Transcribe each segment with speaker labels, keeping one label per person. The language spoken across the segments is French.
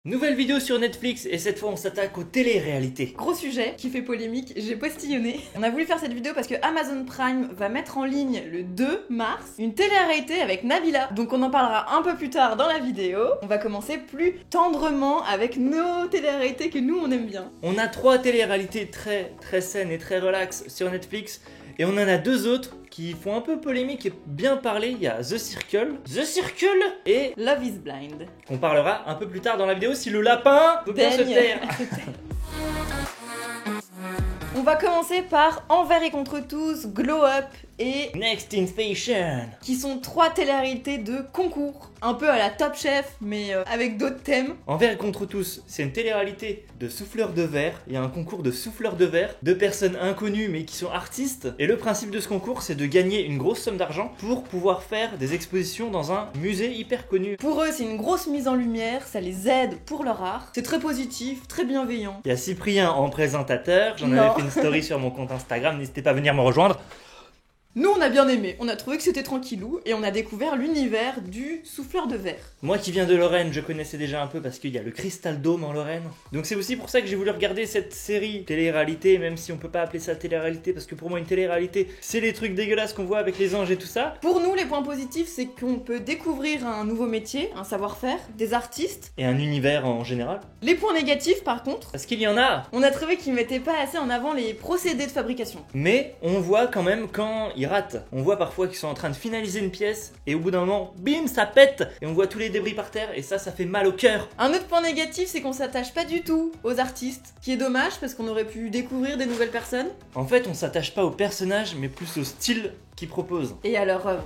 Speaker 1: Nouvelle vidéo sur Netflix et cette fois on s'attaque aux télé-réalités.
Speaker 2: Gros sujet qui fait polémique, j'ai postillonné. On a voulu faire cette vidéo parce que Amazon Prime va mettre en ligne le 2 mars une télé-réalité avec Nabila. Donc on en parlera un peu plus tard dans la vidéo. On va commencer plus tendrement avec nos télé-réalités que nous on aime bien.
Speaker 1: On a 3 télé-réalités très saines et très relax sur Netflix et on en a 2 autres qui font un peu polémique et bien parler. Il y a The Circle et
Speaker 2: Love is Blind.
Speaker 1: qu'on parlera un peu plus tard dans la vidéo si le lapin peut bien se taire.
Speaker 2: On va commencer par Envers et contre tous, Glow Up et
Speaker 1: Next in Fashion,
Speaker 2: qui sont 3 télé-réalités de concours. Un peu à la Top Chef, mais avec d'autres thèmes.
Speaker 1: Envers et contre tous, c'est une télé-réalité de souffleurs de verre. Il y a un concours de souffleurs de verre, de personnes inconnues mais qui sont artistes. Et le principe de ce concours, c'est de gagner une grosse somme d'argent pour pouvoir faire des expositions dans un musée hyper connu.
Speaker 2: Pour eux, c'est une grosse mise en lumière, ça les aide pour leur art. C'est très positif, très bienveillant.
Speaker 1: Il y a Cyprien en présentateur, j'en avais fait une story sur mon compte Instagram, n'hésitez pas à venir me rejoindre.
Speaker 2: Nous, on a bien aimé, on a trouvé que c'était tranquillou et on a découvert l'univers du souffleur de verre.
Speaker 1: Moi qui viens de Lorraine, je connaissais déjà un peu parce qu'il y a le Crystal Dome en Lorraine. Donc c'est aussi pour ça que j'ai voulu regarder cette série télé-réalité, même si on peut pas appeler ça télé-réalité, parce que pour moi une télé-réalité, c'est les trucs dégueulasses qu'on voit avec les anges et tout ça.
Speaker 2: Pour nous, les points positifs, c'est qu'on peut découvrir un nouveau métier, un savoir-faire, des artistes.
Speaker 1: Et un univers en général.
Speaker 2: Les points négatifs, par contre,
Speaker 1: Parce qu'il y en a.
Speaker 2: on a trouvé qu'ils mettaient pas assez en avant les procédés de fabrication.
Speaker 1: Mais on voit quand même quand ils ratent. On voit parfois qu'ils sont en train de finaliser une pièce et au bout d'un moment, bim, ça pète et on voit tous les débris par terre et ça fait mal au cœur.
Speaker 2: Un autre point négatif, c'est qu'on s'attache pas du tout aux artistes, qui est dommage parce qu'on aurait pu découvrir des nouvelles personnes.
Speaker 1: En fait, on s'attache pas aux personnages mais plus au style qu'ils proposent.
Speaker 2: Et à leur œuvre.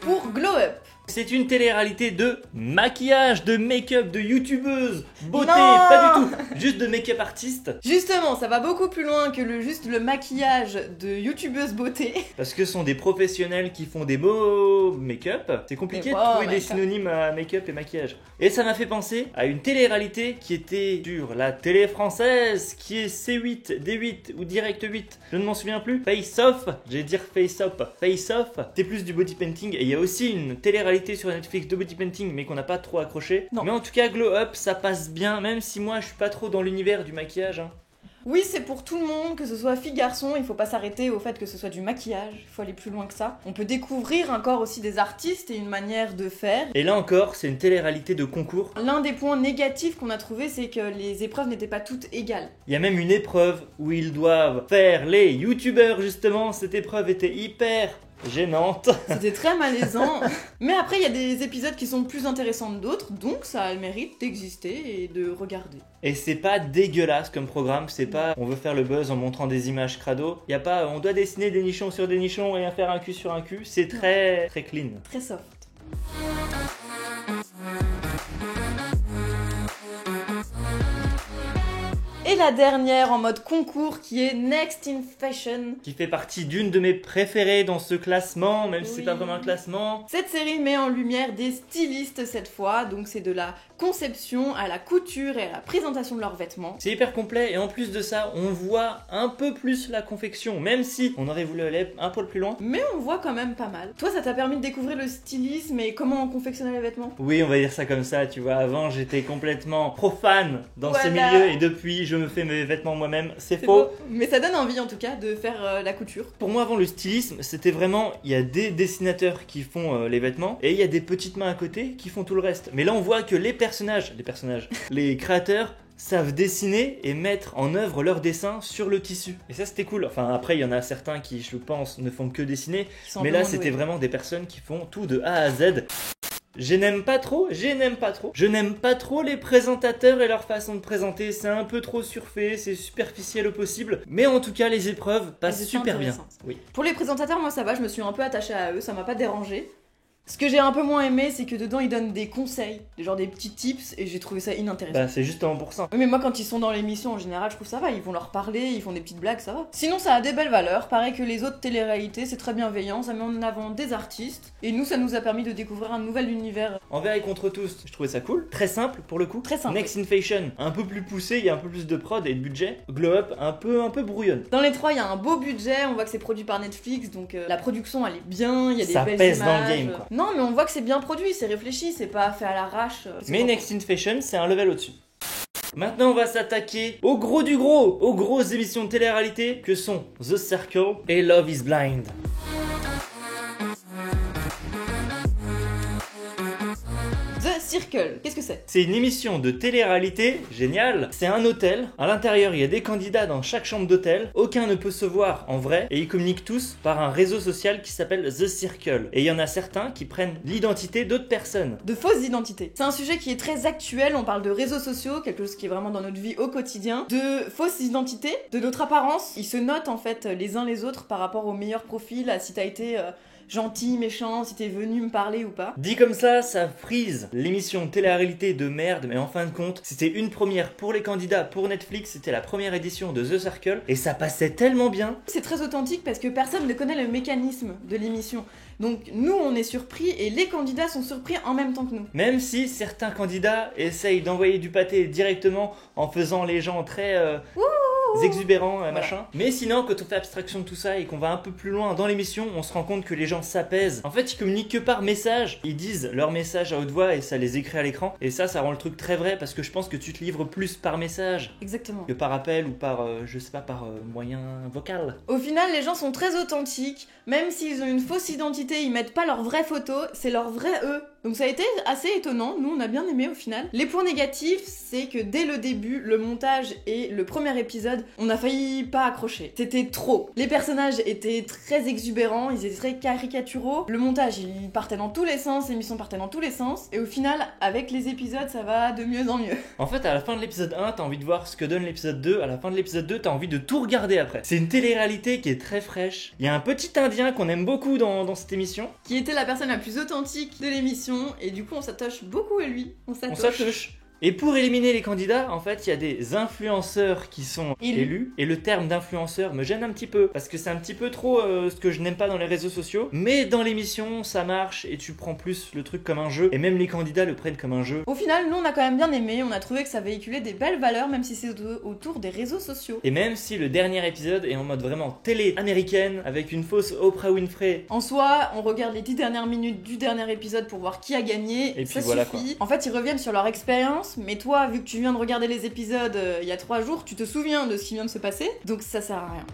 Speaker 2: Pour Glow Up.
Speaker 1: C'est une télé-réalité de maquillage, de make-up, de youtubeuse, beauté,
Speaker 2: Non
Speaker 1: pas du tout, juste de make-up artiste.
Speaker 2: Justement, ça va beaucoup plus loin que juste le maquillage de youtubeuse beauté.
Speaker 1: Parce que ce sont des professionnels qui font des beaux make-up. C'est compliqué
Speaker 2: Des
Speaker 1: de
Speaker 2: beaux
Speaker 1: trouver des
Speaker 2: make-up.
Speaker 1: synonymes à make-up et maquillage. Et ça m'a fait penser à une télé-réalité qui était sur la télé française, qui est C8, D8 ou Direct 8, je ne m'en souviens plus. Face Off, j'allais dire Face Off. Face Off, c'est plus du body painting. Et il y a aussi une télé-réalité sur Netflix de body painting, mais qu'on n'a pas trop accroché.
Speaker 2: Non.
Speaker 1: Mais en tout cas, Glow Up, ça passe bien, même si moi je suis pas trop dans l'univers du maquillage. Hein.
Speaker 2: Oui, c'est pour tout le monde, que ce soit fille, garçon, il faut pas s'arrêter au fait que ce soit du maquillage, il faut aller plus loin que ça. On peut découvrir encore aussi des artistes et une manière de faire.
Speaker 1: Et là encore, c'est une télé-réalité de concours.
Speaker 2: L'un des points négatifs qu'on a trouvé, c'est que les épreuves n'étaient pas toutes égales.
Speaker 1: Il y a même une épreuve où ils doivent faire les youtubeurs justement. Cette épreuve était hyper gênante.
Speaker 2: C'était très malaisant. Mais après, il y a des épisodes qui sont plus intéressants que d'autres, donc ça a le mérite d'exister et de regarder.
Speaker 1: Et c'est pas dégueulasse comme programme, c'est pas on veut faire le buzz en montrant des images crado. Il y a pas on doit dessiner des nichons sur des nichons et faire un cul sur un cul. C'est très clean.
Speaker 2: Très soft. Et la dernière en mode concours qui est Next in Fashion.
Speaker 1: Qui fait partie d'une de mes préférées dans ce classement, même si c'est
Speaker 2: Oui.
Speaker 1: pas vraiment un classement.
Speaker 2: Cette série met en lumière des stylistes cette fois, donc c'est de la conception à la couture et à la présentation de leurs vêtements.
Speaker 1: C'est hyper complet et en plus de ça, on voit un peu plus la confection, même si on aurait voulu aller un poil plus loin.
Speaker 2: Mais on voit quand même pas mal. Toi, ça t'a permis de découvrir le stylisme et comment on confectionnait les vêtements?
Speaker 1: Oui, on va dire ça comme ça, tu vois. Avant, j'étais complètement profane dans ce
Speaker 2: Voilà.
Speaker 1: milieu et depuis, je me fais mes vêtements moi-même. C'est
Speaker 2: C'est
Speaker 1: faux.
Speaker 2: beau. Mais ça donne envie en tout cas de faire la couture.
Speaker 1: Pour moi, avant le stylisme, c'était vraiment, il y a des dessinateurs qui font les vêtements et il y a des petites mains à côté qui font tout le reste. Mais là, on voit que les les créateurs savent dessiner et mettre en œuvre leurs dessins sur le tissu. Et ça, c'était cool. Enfin, après, il y en a certains qui, je pense, ne font que dessiner.
Speaker 2: Qui sont un
Speaker 1: Mais
Speaker 2: peu
Speaker 1: là,
Speaker 2: moins
Speaker 1: c'était
Speaker 2: doués.
Speaker 1: vraiment des personnes qui font tout de A à Z. Je n'aime pas trop. Je n'aime pas trop les présentateurs et leur façon de présenter. C'est un peu trop surfait, c'est superficiel au possible. Mais en tout cas, les épreuves passent
Speaker 2: Elles étaient
Speaker 1: super bien.
Speaker 2: intéressantes.
Speaker 1: Oui.
Speaker 2: Pour les présentateurs, moi ça va, je me suis un peu attachée à eux, ça m'a pas dérangé. Ce que j'ai un peu moins aimé, c'est que dedans ils donnent des conseils, genre des petits tips, et j'ai trouvé ça inintéressant.
Speaker 1: Bah, c'est justement pour ça.
Speaker 2: Mais moi, quand ils sont dans l'émission, en général, je trouve ça va. Ils vont leur parler, ils font des petites blagues, ça va. Sinon, ça a des belles valeurs. Pareil que les autres téléréalités, c'est très bienveillant. Ça met en avant des artistes. Et nous, ça nous a permis de découvrir un nouvel univers.
Speaker 1: Envers et contre tous, je trouvais ça cool. Très simple pour le coup.
Speaker 2: Très simple.
Speaker 1: Next in Fashion, un peu plus poussé, il y a un peu plus de prod et de budget. Glow Up, un peu brouillonne.
Speaker 2: Dans les trois, il y a un beau budget. On voit que c'est produit par Netflix, donc la production, elle est bien. Il y a des
Speaker 1: Ça
Speaker 2: belles
Speaker 1: pèse
Speaker 2: images.
Speaker 1: dans le game, quoi.
Speaker 2: Non, mais on voit que c'est bien produit, c'est réfléchi, c'est pas fait à l'arrache.
Speaker 1: Mais Next in Fashion, c'est un level au-dessus. Maintenant, on va s'attaquer au gros du gros, aux grosses émissions de télé-réalité que sont The Circle et Love is Blind.
Speaker 2: The Circle, qu'est-ce que c'est?
Speaker 1: C'est une émission de télé-réalité géniale. C'est un hôtel. À l'intérieur, il y a des candidats dans chaque chambre d'hôtel. Aucun ne peut se voir en vrai et ils communiquent tous par un réseau social qui s'appelle The Circle. Et il y en a certains qui prennent l'identité d'autres personnes.
Speaker 2: De fausses identités. C'est un sujet qui est très actuel, on parle de réseaux sociaux, quelque chose qui est vraiment dans notre vie au quotidien. De fausses identités, de notre apparence. Ils se notent en fait les uns les autres par rapport au meilleur profil, à si t'as été gentil, méchant, si t'es venu me parler ou pas.
Speaker 1: Dit comme ça frise l'émission télé-réalité de merde, mais en fin de compte, c'était une première pour les candidats, pour Netflix, c'était la première édition de The Circle, et ça passait tellement bien.
Speaker 2: C'est très authentique parce que personne ne connaît le mécanisme de l'émission. Donc nous, on est surpris et les candidats sont surpris en même temps que nous.
Speaker 1: Même si certains candidats essayent d'envoyer du pâté directement en faisant les gens très exubérants, machin. Mais sinon, quand on fait abstraction de tout ça et qu'on va un peu plus loin dans l'émission, on se rend compte que les gens s'apaisent. En fait, ils communiquent que par message. Ils disent leur message à haute voix et ça les écrit à l'écran. Et ça rend le truc très vrai parce que je pense que tu te livres plus par message.
Speaker 2: Exactement.
Speaker 1: Que par appel ou par, je sais pas, par moyen vocal.
Speaker 2: Au final, les gens sont très authentiques. Même s'ils ont une fausse identité, ils mettent pas leur vraie photo, c'est leur vrai eux. Donc ça a été assez étonnant, nous on a bien aimé au final. Les points négatifs, c'est que dès le début, le montage et le premier épisode, on a failli pas accrocher. C'était trop. Les personnages étaient très exubérants, ils étaient très caricaturaux. Le montage, il partait dans tous les sens, l'émission partait dans tous les sens. Et au final, avec les épisodes, ça va de mieux en mieux.
Speaker 1: En fait, à la fin de l'épisode 1, t'as envie de voir ce que donne l'épisode 2. À la fin de l'épisode 2, t'as envie de tout regarder après. C'est une télé-réalité qui est très fraîche. Il y a un petit indien qu'on aime beaucoup dans cette émission.
Speaker 2: Qui était la personne la plus authentique de l'émission. Et du coup, on s'attache beaucoup à lui. On s'attache.
Speaker 1: Et pour éliminer les candidats, en fait, il y a des influenceurs qui sont élus. Et le terme d'influenceur me gêne un petit peu. Parce que c'est un petit peu trop ce que je n'aime pas dans les réseaux sociaux. Mais dans l'émission, ça marche et tu prends plus le truc comme un jeu. Et même les candidats le prennent comme un jeu.
Speaker 2: Au final, nous, on a quand même bien aimé. On a trouvé que ça véhiculait des belles valeurs, même si c'est autour des réseaux sociaux.
Speaker 1: Et même si le dernier épisode est en mode vraiment télé américaine, avec une fausse Oprah Winfrey.
Speaker 2: En soi, on regarde les 10 dernières minutes du dernier épisode pour voir qui a gagné.
Speaker 1: Et
Speaker 2: ça
Speaker 1: puis voilà,
Speaker 2: suffit. En fait, ils reviennent sur leur expérience. Mais toi, vu que tu viens de regarder les épisodes il y a 3 jours, tu te souviens de ce qui vient de se passer, donc ça sert à rien.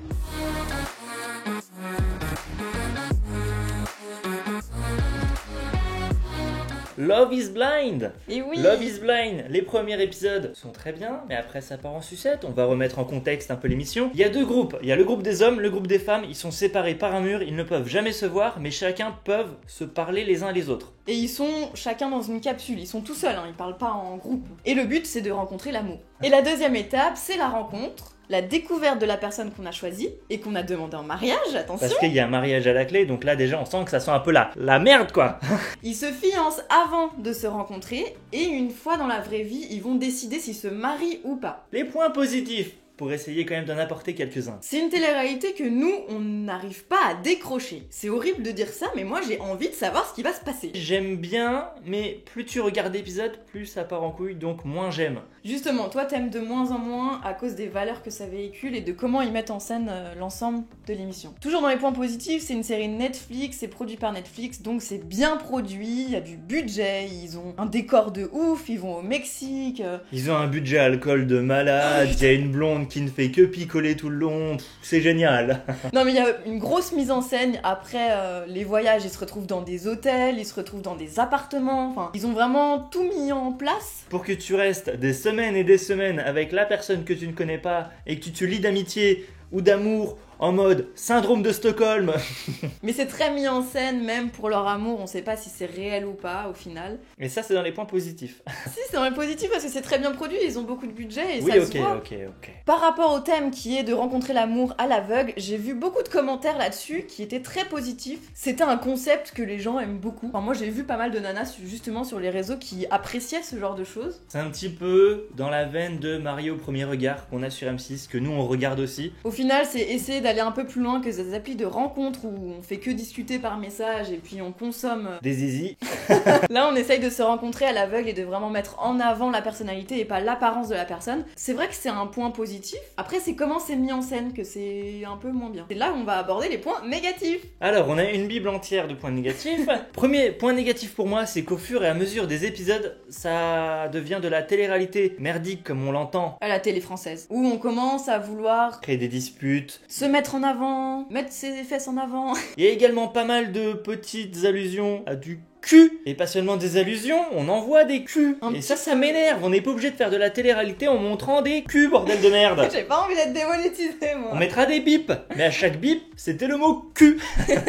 Speaker 1: Love is Blind.
Speaker 2: Et oui.
Speaker 1: Love is Blind. Les premiers épisodes sont très bien, mais après ça part en sucette. On va remettre en contexte un peu l'émission. Il y a deux groupes. Il y a le groupe des hommes, le groupe des femmes. Ils sont séparés par un mur, ils ne peuvent jamais se voir, mais chacun peuvent se parler les uns les autres.
Speaker 2: Et ils sont chacun dans une capsule, ils sont tout seuls, ils parlent pas en groupe. Et le but, c'est de rencontrer l'amour. Et la deuxième étape, c'est la rencontre. La découverte de la personne qu'on a choisie et qu'on a demandé en mariage, attention.
Speaker 1: Parce qu'il y a un mariage à la clé, donc là déjà on sent que ça sent un peu la merde quoi.
Speaker 2: Ils se fiancent avant de se rencontrer et une fois dans la vraie vie, ils vont décider s'ils se marient ou pas.
Speaker 1: Les points positifs, pour essayer quand même d'en apporter quelques-uns.
Speaker 2: C'est une télé-réalité que nous, on n'arrive pas à décrocher. C'est horrible de dire ça, mais moi j'ai envie de savoir ce qui va se passer.
Speaker 1: J'aime bien, mais plus tu regardes l'épisode, plus ça part en couille, donc moins j'aime.
Speaker 2: Justement, toi t'aimes de moins en moins à cause des valeurs que ça véhicule et de comment ils mettent en scène l'ensemble de l'émission. Toujours dans les points positifs, c'est une série Netflix, c'est produit par Netflix, donc c'est bien produit, il y a du budget, ils ont un décor de ouf, ils vont au Mexique.
Speaker 1: Ils ont un budget alcool de malade, il y a une blonde qui ne fait que picoler tout le long, c'est génial.
Speaker 2: Non mais il y a une grosse mise en scène, après les voyages, ils se retrouvent dans des hôtels, ils se retrouvent dans des appartements, enfin, ils ont vraiment tout mis en place.
Speaker 1: Pour que tu restes des semaines et des semaines avec la personne que tu ne connais pas et que tu te lis d'amitié ou d'amour en mode syndrome de Stockholm.
Speaker 2: Mais c'est très mis en scène, même pour leur amour, on sait pas si c'est réel ou pas au final.
Speaker 1: Et ça c'est dans les points positifs.
Speaker 2: Si, c'est dans les positifs parce que c'est très bien produit, ils ont beaucoup de budget et
Speaker 1: oui,
Speaker 2: ça
Speaker 1: ok,
Speaker 2: se voit.
Speaker 1: ok.
Speaker 2: Par rapport au thème qui est de rencontrer l'amour à l'aveugle, j'ai vu beaucoup de commentaires là-dessus qui étaient très positifs. C'était un concept que les gens aiment beaucoup. Enfin, moi j'ai vu pas mal de nanas justement sur les réseaux qui appréciaient ce genre de choses.
Speaker 1: C'est un petit peu dans la veine de Mario au premier regard qu'on a sur M6, que nous on regarde aussi.
Speaker 2: Au final, c'est essayer d'aller un peu plus loin que ces applis de rencontres où on fait que discuter par message et puis on consomme.
Speaker 1: Des zizi.
Speaker 2: Là, on essaye de se rencontrer à l'aveugle et de vraiment mettre en avant la personnalité et pas l'apparence de la personne. C'est vrai que c'est un point positif. Après, c'est comment c'est mis en scène que c'est un peu moins bien. C'est là où on va aborder les points négatifs.
Speaker 1: Alors, on a une bible entière de points négatifs. Premier point négatif pour moi, c'est qu'au fur et à mesure des épisodes, ça devient de la télé-réalité merdique comme on l'entend.
Speaker 2: À la télé française, où on commence à vouloir
Speaker 1: Créer des disputes.
Speaker 2: se mettre en avant, mettre ses fesses en avant.
Speaker 1: Il y a également pas mal de petites allusions à du cul. Et pas seulement des allusions, on en voit des culs. Et ça m'énerve. On n'est pas obligé de faire de la télé-réalité en montrant des culs, bordel de merde.
Speaker 2: J'ai pas envie d'être démonétisée, moi.
Speaker 1: On mettra des bips. Mais à chaque bip, c'était le mot cul.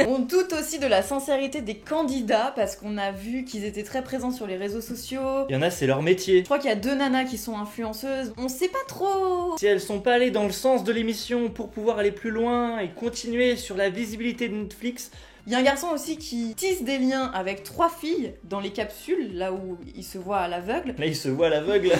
Speaker 2: On doute aussi de la sincérité des candidats parce qu'on a vu qu'ils étaient très présents sur les réseaux sociaux.
Speaker 1: Il y en a, c'est leur métier.
Speaker 2: Je crois qu'il y a 2 nanas qui sont influenceuses. On sait pas trop.
Speaker 1: Si elles sont pas allées dans le sens de l'émission pour pouvoir aller plus loin et continuer sur la visibilité de Netflix.
Speaker 2: Il y a un garçon aussi qui tisse des liens avec 3 filles dans les capsules, là où il se voit à l'aveugle.
Speaker 1: Là, il se voit à l'aveugle.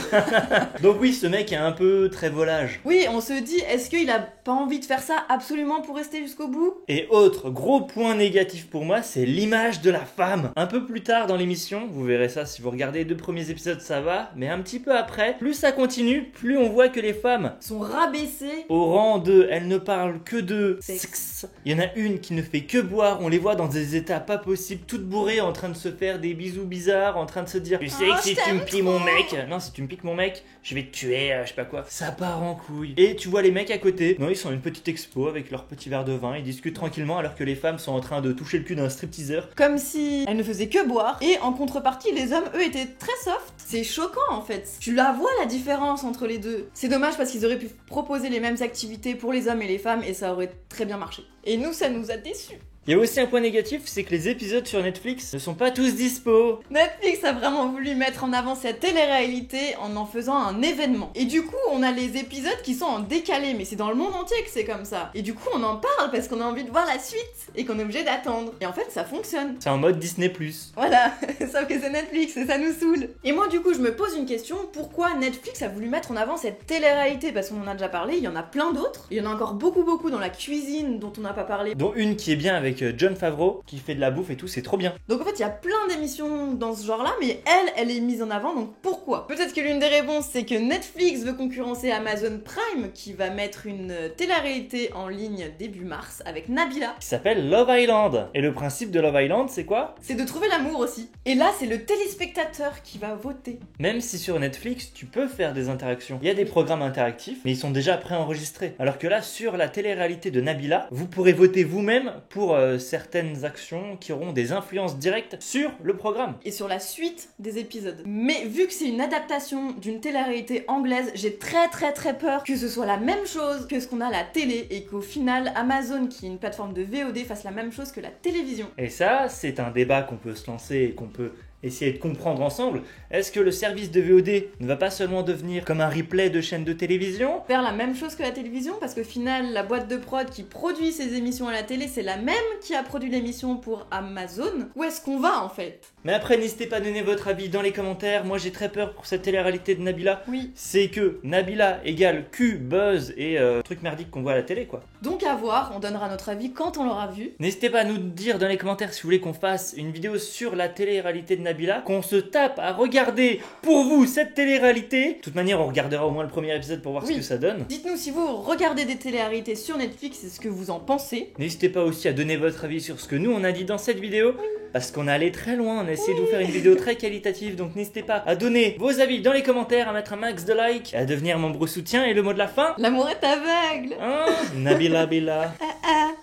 Speaker 1: Donc oui, ce mec est un peu très volage.
Speaker 2: Oui, on se dit, est-ce qu'il a pas envie de faire ça absolument pour rester jusqu'au bout?
Speaker 1: Et autre gros point négatif pour moi, c'est l'image de la femme. Un peu plus tard dans l'émission, vous verrez ça si vous regardez les 2 premiers épisodes, ça va. Mais un petit peu après, plus ça continue, plus on voit que les femmes
Speaker 2: sont rabaissées
Speaker 1: au rang de elles ne parlent que de
Speaker 2: sexe.
Speaker 1: Il y en a une qui ne fait que boire, on les voit dans des états pas possibles, toutes bourrées, en train de se faire des bisous bizarres, en train de se dire tu sais que si tu me piques mon mec, non si tu me piques mon mec, je vais te tuer, je sais pas quoi. Ça part en couille. Et tu vois les mecs à côté, non ils sont à une petite expo avec leur petit verre de vin, ils discutent tranquillement alors que les femmes sont en train de toucher le cul d'un stripteaseur.
Speaker 2: Comme si elles ne faisaient que boire, et en contrepartie les hommes eux étaient très soft. C'est choquant en fait. Tu la vois la différence entre les deux. C'est dommage parce qu'ils auraient pu proposer les mêmes activités pour les hommes et les femmes et ça aurait très bien marché. Et nous ça nous a déçus.
Speaker 1: Il y a aussi un point négatif, c'est que les épisodes sur Netflix ne sont pas tous dispo.
Speaker 2: Netflix a vraiment voulu mettre en avant cette télé-réalité en faisant un événement. Et du coup, on a les épisodes qui sont en décalé, mais c'est dans le monde entier que c'est comme ça. Et du coup, on en parle parce qu'on a envie de voir la suite et qu'on est obligé d'attendre. Et en fait, ça fonctionne.
Speaker 1: C'est en mode Disney+.
Speaker 2: Voilà, sauf que c'est Netflix et ça nous saoule. Et moi, du coup, je me pose une question, pourquoi Netflix a voulu mettre en avant cette télé-réalité? Parce qu'on en a déjà parlé, il y en a plein d'autres. Il y en a encore beaucoup dans la cuisine dont on n'a pas parlé.
Speaker 1: Dont une qui est bien avec Jon Favreau, qui fait de la bouffe et tout, c'est trop bien.
Speaker 2: Donc en fait, il y a plein d'émissions dans ce genre-là, mais elle est mise en avant, donc pourquoi? Peut-être que l'une des réponses, c'est que Netflix veut concurrencer Amazon Prime, qui va mettre une télé-réalité en ligne début mars avec Nabila.
Speaker 1: Qui s'appelle Love Island. Et le principe de Love Island, c'est quoi?
Speaker 2: C'est de trouver l'amour aussi. Et là, c'est le téléspectateur qui va voter.
Speaker 1: Même si sur Netflix, tu peux faire des interactions. Il y a des programmes interactifs, mais ils sont déjà préenregistrés. Alors que là, sur la télé-réalité de Nabila, vous pourrez voter vous-même pour certaines actions qui auront des influences directes sur le programme.
Speaker 2: Et sur la suite des épisodes. Mais vu que c'est une adaptation d'une télé-réalité anglaise, j'ai très peur que ce soit la même chose que ce qu'on a à la télé et qu'au final, Amazon, qui est une plateforme de VOD, fasse la même chose que la télévision.
Speaker 1: Et ça, c'est un débat qu'on peut se lancer et qu'on peut essayer de comprendre ensemble. Est-ce que le service de VOD ne va pas seulement devenir comme un replay de chaîne de télévision?
Speaker 2: Faire la même chose que la télévision, parce qu'au final, la boîte de prod qui produit ces émissions à la télé, c'est la même qui a produit l'émission pour Amazon. Où est-ce qu'on va en fait?
Speaker 1: Mais après, n'hésitez pas à donner votre avis dans les commentaires. Moi, j'ai très peur pour cette télé-réalité de Nabila.
Speaker 2: Oui.
Speaker 1: C'est que Nabila égale cul, buzz et truc merdique qu'on voit à la télé, quoi.
Speaker 2: Donc à voir, on donnera notre avis quand on l'aura vu.
Speaker 1: N'hésitez pas à nous dire dans les commentaires si vous voulez qu'on fasse une vidéo sur la télé-réalité de Nabila, qu'on se tape à regarder pour vous cette télé-réalité. De toute manière, on regardera au moins le premier épisode pour voir ce que ça donne.
Speaker 2: Dites-nous si vous regardez des télé-réalités sur Netflix et ce que vous en pensez.
Speaker 1: N'hésitez pas aussi à donner votre avis sur ce que nous on a dit dans cette vidéo. Parce qu'on est allé très loin, on a essayé de vous faire une vidéo très qualitative, donc n'hésitez pas à donner vos avis dans les commentaires, à mettre un max de likes, à devenir membre soutien, et le mot de la fin...
Speaker 2: L'amour est aveugle.
Speaker 1: Hein? Nabila Bella.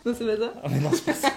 Speaker 2: Non, c'est pas ça.
Speaker 1: Oh mais non, c'est pas ça.